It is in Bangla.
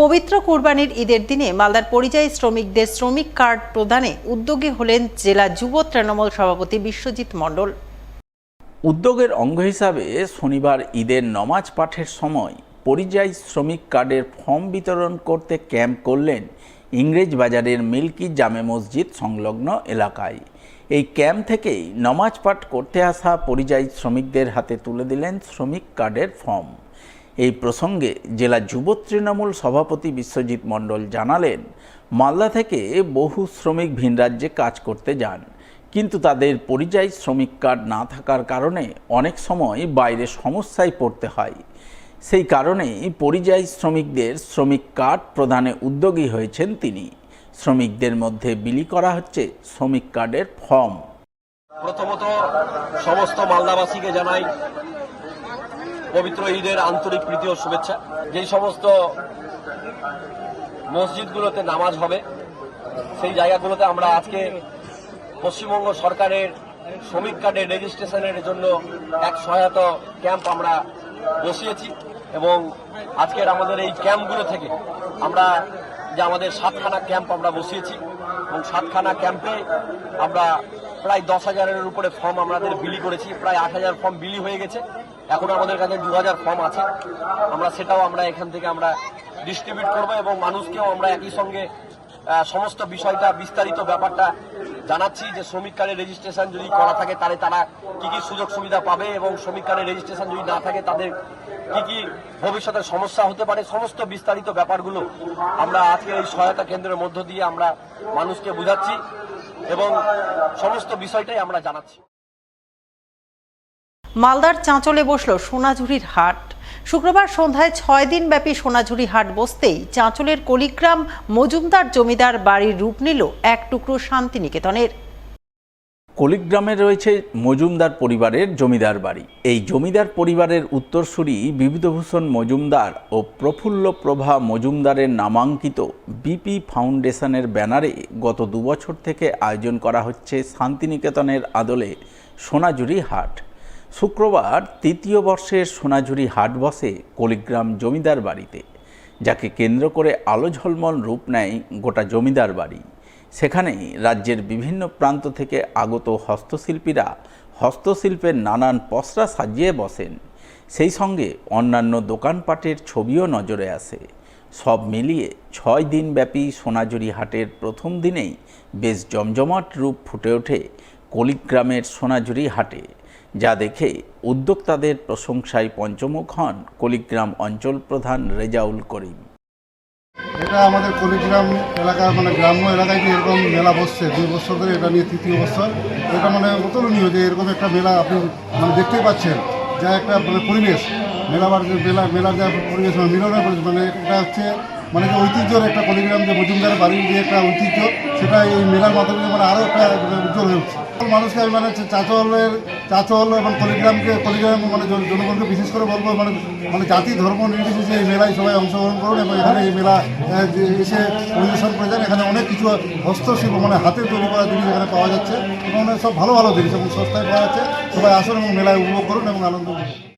পবিত্র কুরবানির ঈদের দিনে মালদার পরিযায়ী শ্রমিকদের শ্রমিক কার্ড প্রদানে উদ্যোগী হলেন জেলা যুব তৃণমূল সভাপতি বিশ্বজিৎ মণ্ডল। উদ্যোগের অঙ্গ হিসাবে শনিবার ঈদের নমাজ পাঠের সময় পরিযায়ী শ্রমিক কার্ডের ফর্ম বিতরণ করতে ক্যাম্প করলেন ইংরেজ বাজারের মিল্কি জামে মসজিদ সংলগ্ন এলাকায়। এই ক্যাম্প থেকেই নমাজ পাঠ করতে আসা পরিযায়ী শ্রমিকদের হাতে তুলে দিলেন শ্রমিক কার্ডের ফর্ম। এই প্রসঙ্গে জেলা যুব তৃণমূল সভাপতি বিশ্বজিৎ মণ্ডল জানালেন, মালদা থেকে বহু শ্রমিক ভিন রাজ্যে কাজ করতে যান, কিন্তু তাদের পরিযায়ী শ্রমিক কার্ড না থাকার কারণে অনেক সময় বাইরে সমস্যায় পড়তে হয়। সেই কারণেই পরিযায়ী শ্রমিকদের শ্রমিক কার্ড প্রদানে উদ্যোগী হয়েছেন তিনি। শ্রমিকদের মধ্যে বিলি করা হচ্ছে শ্রমিক কার্ডের ফর্ম। প্রথমত সমস্ত মালদাবাসীকে জানাই পবিত্র ঈদের আন্তরিক প্রীতি ও শুভেচ্ছা। যেই সমস্ত মসজিদগুলোতে নামাজ হবে সেই জায়গাগুলোতে আমরা আজকে পশ্চিমবঙ্গ সরকারের শ্রমিক কার্ডের রেজিস্ট্রেশনের জন্য এক সহায়তা ক্যাম্প আমরা বসিয়েছি এবং আজকের আমাদের এই ক্যাম্পগুলো থেকে আমরা যে আমাদের 7খানা ক্যাম্প আমরা বসিয়েছি এবং 7খানা ক্যাম্পে আমরা প্রায় 10,000-এর উপরে ফর্ম আমাদের বিলি করেছি। প্রায় 8,000 ফর্ম বিলি হয়ে গেছে। এখন আমাদের কাছে 2,000 ফর্ম আছে। সেটাও আমরা এখান থেকে আমরা ডিস্ট্রিবিউট করব এবং মানুষকেও আমরা একই সঙ্গে সমস্ত বিষয়টা বিস্তারিত ব্যাপারটা জানাচ্ছি যে শ্রমিক কার্ডের রেজিস্ট্রেশন যদি করা থাকে তাহলে তারা কি কি সুযোগ সুবিধা পাবে এবং শ্রমিক কার্ডের রেজিস্ট্রেশন যদি না থাকে তাদের কি কি ভবিষ্যতে সমস্যা হতে পারে। সমস্ত বিস্তারিত ব্যাপারগুলো আমরা আজকে এই সহায়তা কেন্দ্রের মধ্য দিয়ে আমরা মানুষকে বোঝাচ্ছি এবং সমস্ত বিষয়টাই আমরা জানাচ্ছি। মালদার চাঁচলে বসলো সোনাঝুরির হাট। শুক্রবার সন্ধ্যায় 6 দিন ব্যাপী সোনাঝুরি হাট বসতেই চাঁচলের কলিগ্রাম মজুমদার জমিদার বাড়ির রূপ নিল এক টুকরো শান্তিনিকেতনের। কলিগ্রামে রয়েছে মজুমদার পরিবারের জমিদার বাড়ি। এই জমিদার পরিবারের উত্তরসূরি বিবিধভূষণ মজুমদার ও প্রফুল্ল প্রভা মজুমদারের নামাঙ্কিত বিপি ফাউন্ডেশনের ব্যানারে গত 2 বছর থেকে আয়োজন করা হচ্ছে শান্তিনিকেতনের আদলে সোনাঝুরি হাট। শুক্রবার 3য় বর্ষের সোনাঝুরি হাট বসে কলিগ্রাম জমিদার বাড়িতে, যাকে কেন্দ্র করে আলো ঝলমল রূপ নেয় গোটা জমিদার বাড়ি। সেখানে রাজ্যের বিভিন্ন প্রান্ত থেকে আগত হস্তশিল্পীরা হস্তশিল্পের নানান পসরা সাজিয়ে বসেন। সেই সঙ্গে অন্যান্য দোকানপাটের ছবিও নজরে আসে। সব মিলিয়ে 6 দিন ব্যাপী সোনাঝুরি হাটের প্রথম দিনেই বেশ জমজমাট রূপ ফুটে ওঠে কলিগ্রামের সোনাঝুরি হাটে, যা দেখে উদ্যোক্তাদের প্রশংসায় পঞ্চমুখ হন কলিগ্রাম অঞ্চল প্রধান রেজাউল করিম। এটা আমাদের কলিগ্রাম এলাকা গ্রাম্য এলাকায় যে এরকম মেলা বসছে 2 বছর ধরে, এটা নিয়ে 3য় বছর। এটা অতুলনীয় যে এরকম একটা মেলা আপনি দেখতেই পাচ্ছেন, যা একটা পরিবেশ মেলার যা পরিবেশ মিলনের পরিবেশ, এটা হচ্ছে যে ঐতিহ্যর একটা কলিগ্রাম যে মজুমদার বাড়ির যে একটা ঐতিহ্য, সেটা এই মেলার মাধ্যমে আরও একটা উজ্জ্বল হয়ে উঠছে। মানুষকে আমি চাঁচল এবং কলিগ্রাম জনগণকে বিশেষ করে বলবো জাতি ধর্ম নির্বিশেষে এই মেলায় সবাই অংশগ্রহণ করুন এবং এখানে এই মেলা এসে পরিদর্শন করে যান। এখানে অনেক কিছু হস্তশিল্প হাতের তৈরি করা জিনিস এখানে পাওয়া যাচ্ছে এবং সব ভালো ভালো জিনিস এবং সস্তায় পাওয়া যাচ্ছে। সবাই আসুন এবং মেলায় উপভোগ করুন এবং আনন্দ করুন।